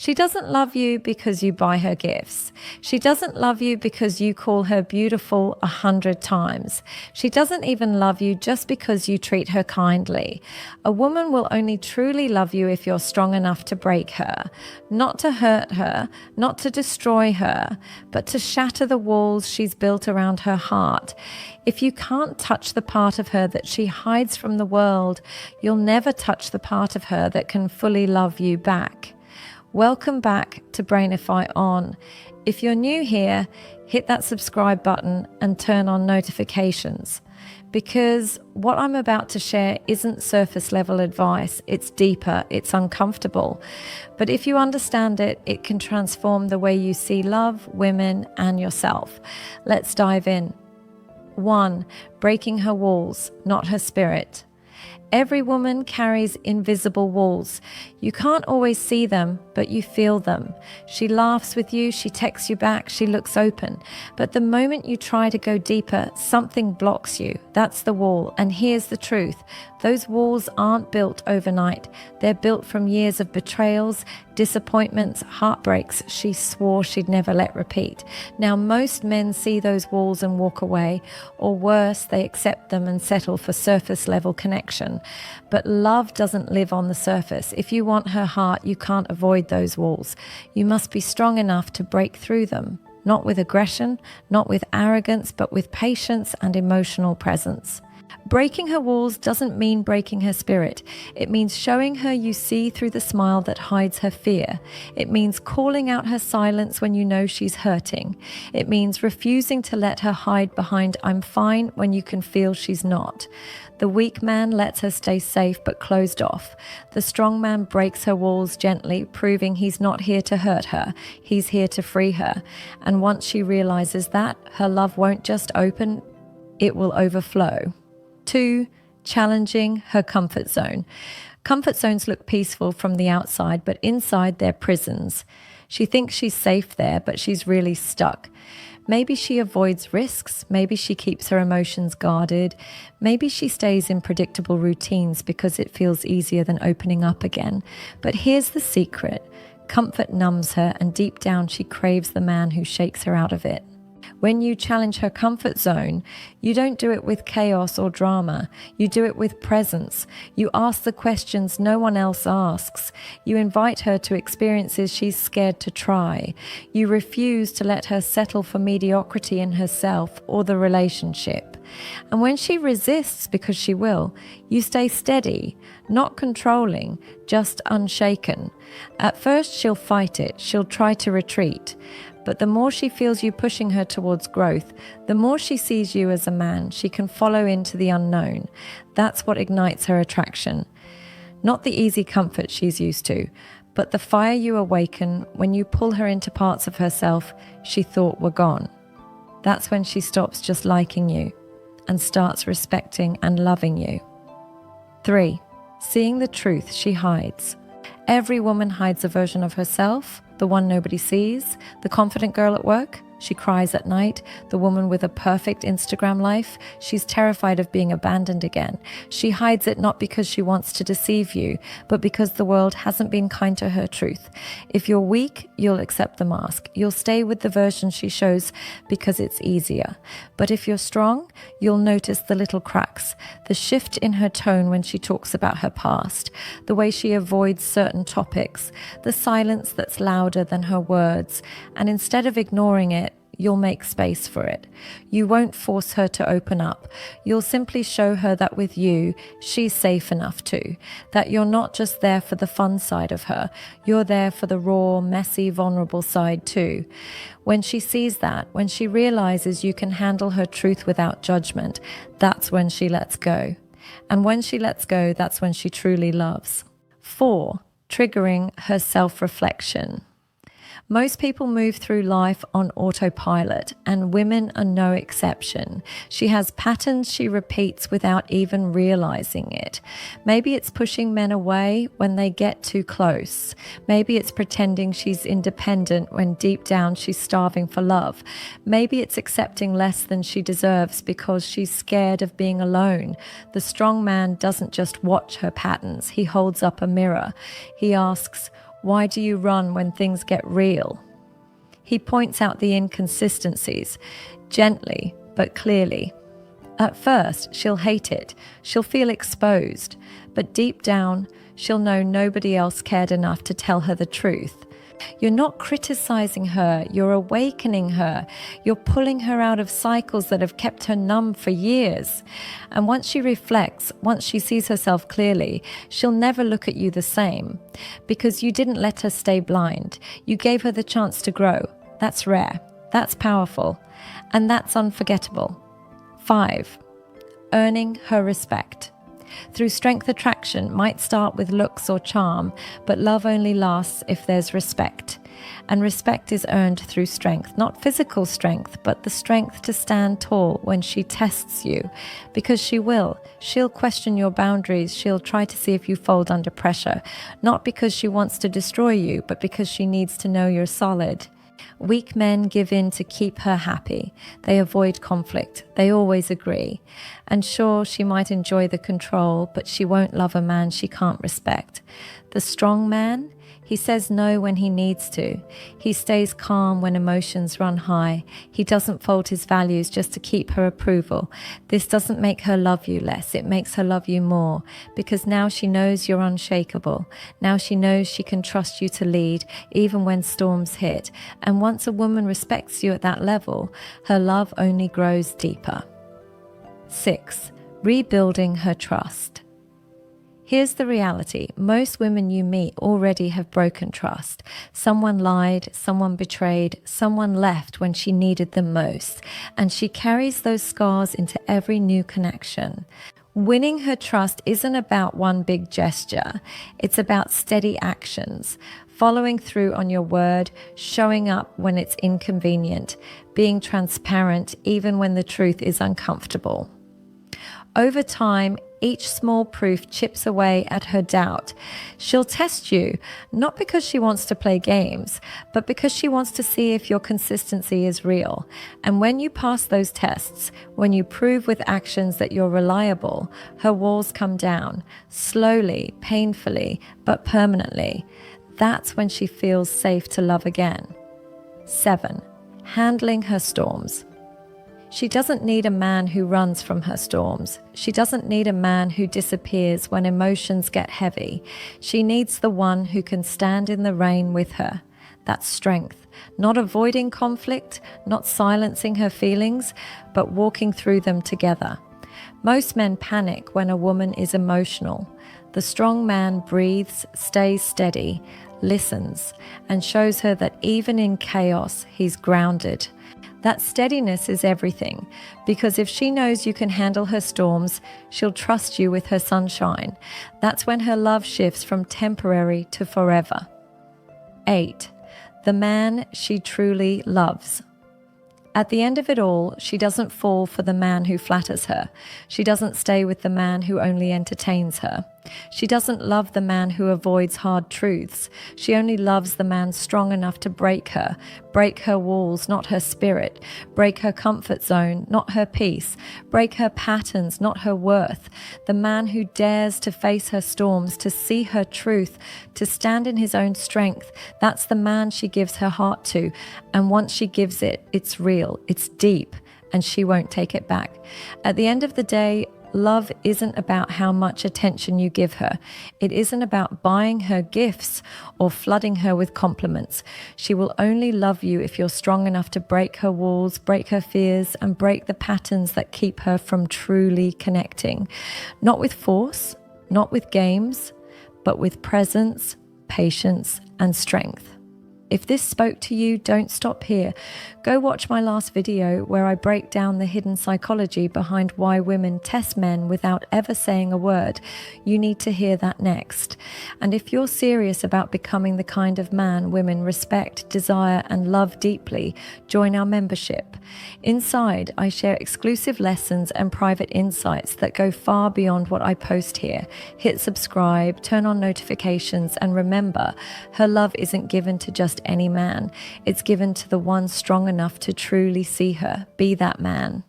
She doesn't love you because you buy her gifts. She doesn't love you because you call her beautiful 100 times. She doesn't even love you just because you treat her kindly. A woman will only truly love you if you're strong enough to break her, not to hurt her, not to destroy her, but to shatter the walls she's built around her heart. If you can't touch the part of her that she hides from the world, you'll never touch the part of her that can fully love you back. Welcome back to Brainify On. If you're new here, hit that subscribe button and turn on notifications, because what I'm about to share isn't surface level advice. It's deeper, it's uncomfortable. But if you understand it, it can transform the way you see love, women, and yourself. Let's dive in. 1. Breaking her walls, not her spirit. Every woman carries invisible walls. You can't always see them, but you feel them. She laughs with you, she texts you back, she looks open. But the moment you try to go deeper, something blocks you. That's the wall. And here's the truth. Those walls aren't built overnight. They're built from years of betrayals, disappointments, heartbreaks she swore she'd never let repeat. Now, most men see those walls and walk away, or worse, they accept them and settle for surface level connection. But love doesn't live on the surface. If you want her heart, you can't avoid those walls. You must be strong enough to break through them, not with aggression, not with arrogance, but with patience and emotional presence. Breaking her walls doesn't mean breaking her spirit. It means showing her you see through the smile that hides her fear. It means calling out her silence when you know she's hurting. It means refusing to let her hide behind "I'm fine" when you can feel she's not. The weak man lets her stay safe but closed off. The strong man breaks her walls gently, proving he's not here to hurt her. He's here to free her. And once she realizes that, her love won't just open, it will overflow. 2. Challenging her comfort zone. Comfort zones look peaceful from the outside, but inside they're prisons. She thinks she's safe there, but she's really stuck. Maybe she avoids risks. Maybe she keeps her emotions guarded. Maybe she stays in predictable routines because it feels easier than opening up again. But here's the secret. Comfort numbs her, and deep down she craves the man who shakes her out of it. When you challenge her comfort zone, you don't do it with chaos or drama. You do it with presence. You ask the questions no one else asks. You invite her to experiences she's scared to try. You refuse to let her settle for mediocrity in herself or the relationship. And when she resists, because she will, you stay steady, not controlling, just unshaken. At first, she'll fight it. She'll try to retreat. But the more she feels you pushing her towards growth, the more she sees you as a man she can follow into the unknown. That's what ignites her attraction. Not the easy comfort she's used to, but the fire you awaken when you pull her into parts of herself she thought were gone. That's when she stops just liking you and starts respecting and loving you. 3. Seeing the truth she hides. Every woman hides a version of herself, the one nobody sees, the confident girl at work. She cries at night, the woman with a perfect Instagram life. She's terrified of being abandoned again. She hides it not because she wants to deceive you, but because the world hasn't been kind to her truth. If you're weak, you'll accept the mask. You'll stay with the version she shows because it's easier. But if you're strong, you'll notice the little cracks, the shift in her tone when she talks about her past, the way she avoids certain topics, the silence that's louder than her words, and instead of ignoring it, you'll make space for it. You won't force her to open up. You'll simply show her that with you, she's safe enough to. That you're not just there for the fun side of her. You're there for the raw, messy, vulnerable side too. When she sees that, when she realizes you can handle her truth without judgment, that's when she lets go. And when she lets go, that's when she truly loves. 4. Triggering her self-reflection. Most people move through life on autopilot, and women are no exception. She has patterns she repeats without even realizing it. Maybe it's pushing men away when they get too close. Maybe it's pretending she's independent when deep down she's starving for love. Maybe it's accepting less than she deserves because she's scared of being alone. The strong man doesn't just watch her patterns. He holds up a mirror. He asks, Why do you run when things get real? He points out the inconsistencies, gently but clearly. At first, she'll hate it. She'll feel exposed. But deep down, she'll know nobody else cared enough to tell her the truth. You're not criticizing her, you're awakening her. You're pulling her out of cycles that have kept her numb for years. And once she reflects, once she sees herself clearly, she'll never look at you the same. Because you didn't let her stay blind. You gave her the chance to grow. That's rare. That's powerful. And that's unforgettable. 5. Earning her respect. Through strength, attraction might start with looks or charm, but love only lasts if there's respect. And respect is earned through strength, not physical strength, but the strength to stand tall when she tests you. Because she will. She'll question your boundaries. She'll try to see if you fold under pressure. Not because she wants to destroy you, but because she needs to know you're solid. Weak men give in to keep her happy. They avoid conflict. They always agree. And sure, she might enjoy the control, but she won't love a man she can't respect. The strong man, he says no when he needs to. He stays calm when emotions run high. He doesn't fold his values just to keep her approval. This doesn't make her love you less. It makes her love you more. Because now she knows you're unshakable. Now she knows she can trust you to lead, even when storms hit. And once a woman respects you at that level, her love only grows deeper. 6. Rebuilding her trust. Here's the reality. Most women you meet already have broken trust. Someone lied, someone betrayed, someone left when she needed them most. And she carries those scars into every new connection. Winning her trust isn't about one big gesture. It's about steady actions. Following through on your word, showing up when it's inconvenient, being transparent even when the truth is uncomfortable. Over time, each small proof chips away at her doubt. She'll test you, not because she wants to play games, but because she wants to see if your consistency is real. And when you pass those tests, when you prove with actions that you're reliable, her walls come down, slowly, painfully, but permanently. That's when she feels safe to love again. 7. Handling her storms. She doesn't need a man who runs from her storms. She doesn't need a man who disappears when emotions get heavy. She needs the one who can stand in the rain with her. That's strength. Not avoiding conflict, not silencing her feelings, but walking through them together. Most men panic when a woman is emotional. The strong man breathes, stays steady, listens, and shows her that even in chaos, he's grounded. That steadiness is everything, because if she knows you can handle her storms, she'll trust you with her sunshine. That's when her love shifts from temporary to forever. 8. The man she truly loves. At the end of it all, she doesn't fall for the man who flatters her. She doesn't stay with the man who only entertains her. She doesn't love the man who avoids hard truths. She only loves the man strong enough to break her walls, not her spirit, break her comfort zone, not her peace, break her patterns, not her worth. The man who dares to face her storms, to see her truth, to stand in his own strength. That's the man she gives her heart to. And once she gives it, it's real, it's deep, and she won't take it back. At the end of the day, love isn't about how much attention you give her. It isn't about buying her gifts or flooding her with compliments. She will only love you if you're strong enough to break her walls, break her fears, and break the patterns that keep her from truly connecting. Not with force, not with games, but with presence, patience, and strength. If this spoke to you, don't stop here. Go watch my last video where I break down the hidden psychology behind why women test men without ever saying a word. You need to hear that next. And if you're serious about becoming the kind of man women respect, desire, and love deeply, join our membership. Inside, I share exclusive lessons and private insights that go far beyond what I post here. Hit subscribe, turn on notifications, and remember, her love isn't given to just any man. It's given to the one strong enough to truly see her. Be that man.